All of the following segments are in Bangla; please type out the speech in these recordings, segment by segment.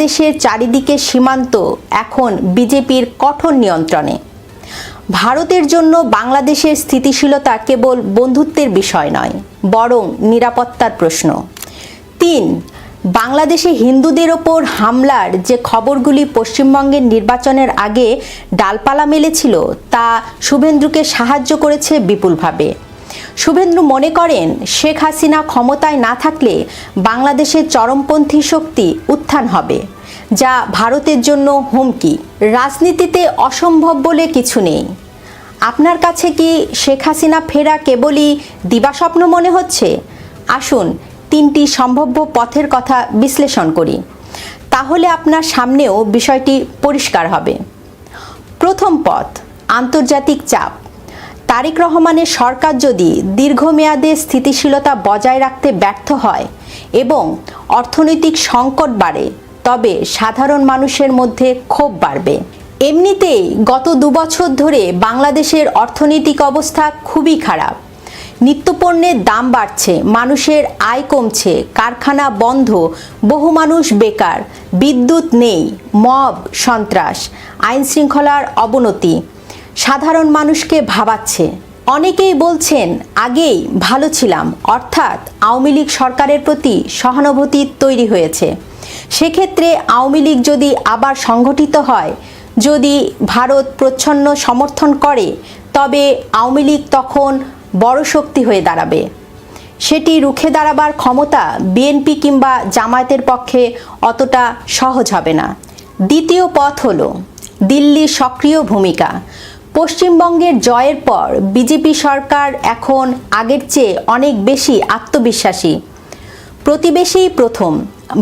দেশের চারিদিকে সীমান্ত এখন বিজেপির কঠোর নিয়ন্ত্রণে। ভারতের জন্য বাংলাদেশের স্থিতিশীলতা কেবল বন্ধুত্বের বিষয় নয়, বরং নিরাপত্তার প্রশ্ন। 3. বাংলাদেশে হিন্দুদের ওপর হামলার যে খবরগুলি পশ্চিমবঙ্গের নির্বাচনের আগে ডালপালা মেলেছিল, তা শুভেন্দুকে সাহায্য করেছে বিপুলভাবে। শুভেন্দু মনে করেন, শেখ হাসিনা ক্ষমতায় না থাকলে বাংলাদেশের চরমপন্থী শক্তি উত্থান হবে, যা ভারতের জন্য হুমকি। রাজনীতিতে অসম্ভব বলে কিছু নেই। আপনার কাছে কি শেখ হাসিনা ফেরা কেবলই দিবাস্বপ্ন মনে হচ্ছে? আসুন 3টি সম্ভাব্য পথের কথা বিশ্লেষণ করি, তাহলে আপনার সামনেও বিষয়টি পরিষ্কার হবে। প্রথম পথ, আন্তর্জাতিক চাপ। তারেক রহমানের সরকার যদি দীর্ঘমেয়াদে স্থিতিশীলতা বজায় রাখতে ব্যর্থ হয় এবং অর্থনৈতিক সংকট বাড়ে, তবে সাধারণ মানুষের মধ্যে ক্ষোভ বাড়বে। এমনিতেই গত 2 বছর ধরে বাংলাদেশের অর্থনৈতিক অবস্থা খুবই খারাপ। নিত্যপণ্যের দাম বাড়ছে, মানুষের আয় কমছে, কারখানা বন্ধ, বহু মানুষ বেকার, বিদ্যুৎ নেই, মব সন্ত্রাস, আইন শৃঙ্খলার অবনতি সাধারণ মানুষকে ভাবাচ্ছে। অনেকেই বলছেন, আগেই ভালো ছিলাম, অর্থাৎ আওয়ামী লীগ সরকারের প্রতি সহানুভূতি তৈরি হয়েছে। সেক্ষেত্রে আওয়ামী লীগ যদি আবার সংগঠিত হয়, যদি ভারত প্রচ্ছন্ন সমর্থন করে, তবে আওয়ামী লীগ তখন বড় শক্তি হয়ে দাঁড়াবে। সেটি রুখে দাঁড়াবার ক্ষমতা বিএনপি কিংবা জামায়াতের পক্ষে অতটা সহজ হবে না। দ্বিতীয় পথ হল দিল্লির সক্রিয় ভূমিকা। পশ্চিমবঙ্গের জয়ের পর বিজেপি সরকার এখন আগের চেয়ে অনেক বেশি আত্মবিশ্বাসী। প্রতিবেশী প্রথম,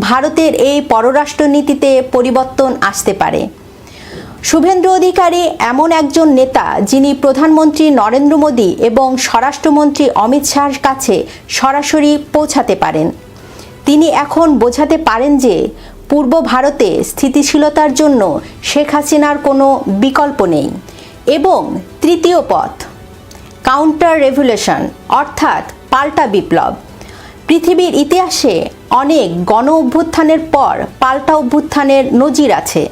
ভারতের এই পররাষ্ট্রনীতিতে পরিবর্তন আসতে পারে। শুভেন্দু অধিকারী এমন একজন নেতা, যিনি প্রধানমন্ত্রী নরেন্দ্র মোদী এবং স্বরাষ্ট্রমন্ত্রী অমিত শাহর কাছে সরাসরি পৌঁছাতে পারেন। তিনি এখন বোঝাতে পারেন যে পূর্ব ভারতে স্থিতিশীলতার জন্য শেখ হাসিনার কোনো বিকল্প নেই। এবং তৃতীয় পথ, কাউন্টার রেভলিউশন, অর্থাৎ পাল্টা বিপ্লব। পৃথিবীর ইতিহাসে অনেক গণ অভ্যুত্থানের পর পাল্টা অভ্যুত্থানের নজির আছে।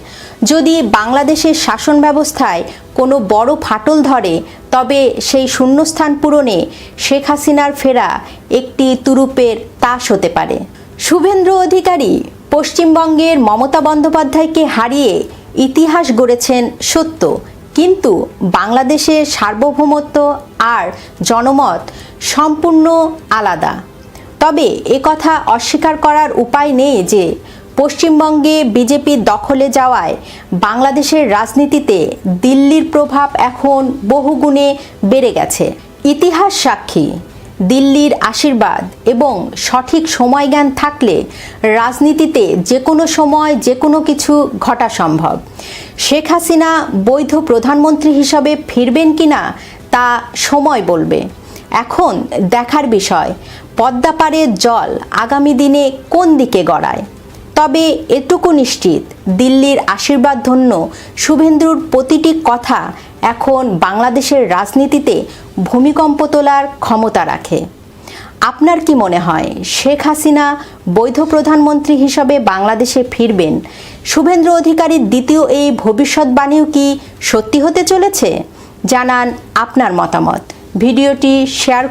যদি বাংলাদেশের শাসন ব্যবস্থায় কোনো বড় ফাটল ধরে, তবে সেই শূন্যস্থান পূরণে শেখ হাসিনার ফেরা একটি তুরুপের তাস হতে পারে। শুভেন্দু অধিকারী পশ্চিমবঙ্গের মমতা বন্দ্যোপাধ্যায়কে হারিয়ে ইতিহাস গড়েছেন সত্য, কিন্তু বাংলাদেশের সার্বভৌমত্ব আর জনমত সম্পূর্ণ আলাদা। তবে একথা অস্বীকার করার উপায় নেই যে পশ্চিমবঙ্গে বিজেপির দখলে যাওয়ায় বাংলাদেশের রাজনীতিতে দিল্লির প্রভাব এখন বহুগুণে বেড়ে গেছে। ইতিহাস সাক্ষী, দিল্লির আশীর্বাদ এবং সঠিক সময়জ্ঞান থাকলে রাজনীতিতে যে কোনো সময় যে কোনো কিছু ঘটা সম্ভব। শেখ হাসিনা বৈধ প্রধানমন্ত্রী হিসাবে ফিরবেন কিনা তা সময় বলবে। এখন দেখার বিষয়, পদ্মা পাড়ের জল আগামী দিনে কোন দিকে গড়ায়। তবে এটুকু নিশ্চিত, দিল্লির আশীর্বাদ ধন্য শুভেন্দুর প্রতিটি কথা এখন বাংলাদেশের রাজনীতিতে ভূমিকম্প তোলার ক্ষমতা রাখে। আপনার কি মনে হয়, শেখ হাসিনা বৈধ প্রধানমন্ত্রী হিসাবে বাংলাদেশে ফিরবেন? শুভেন্দু অধিকারীর দ্বিতীয় এই ভবিষ্যৎবাণীও কি সত্যি হতে চলেছে? জানান আপনার মতামত। ভিডিওটি শেয়ার